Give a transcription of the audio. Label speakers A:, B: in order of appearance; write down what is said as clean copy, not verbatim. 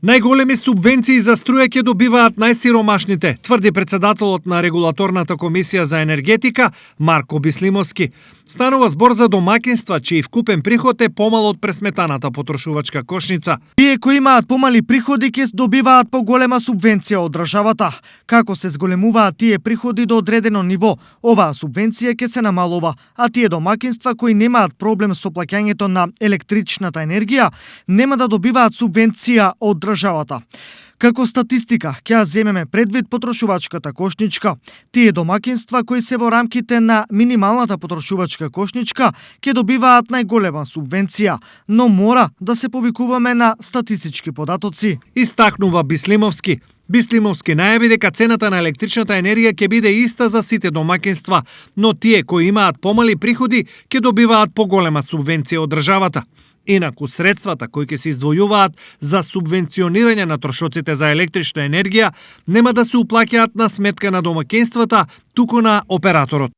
A: Најголеми субвенции за струја ќе добиваат најсиромашните, тврди председателот на Регулаторната комисија за енергетика Марко Бислимовски. Станува збор за домакинства чиј вкупен приход е помал од пресметаната потрошувачка кошница.
B: Тие кои имаат помали приходи ќе добиваат поголема субвенција од државата. Како се зголемуваат тие приходи до одредено ниво, оваа субвенција ќе се намалува, а тие домакинства кои немаат проблем со плаќањето на електричната енергија нема да добиваат субвенција од државата. Како статистика, ќе ја земеме предвид потрошувачката кошничка. Тие домакинства кои се во рамките на минималната потрошувачка кошничка ќе добиваат најголема субвенција, но мора да се повикуваме на статистички податоци.
A: Истакнува Бислимовски. Бислимовски најави дека цената на електричната енергија ќе биде иста за сите домакинства, но тие кои имаат помали приходи ќе добиваат поголема субвенција од државата. Инаку средствата кои ќе се издвојуваат за субвенционирање на трошоците за електрична енергија нема да се уплаќаат на сметка на домакинствата, туку на операторот.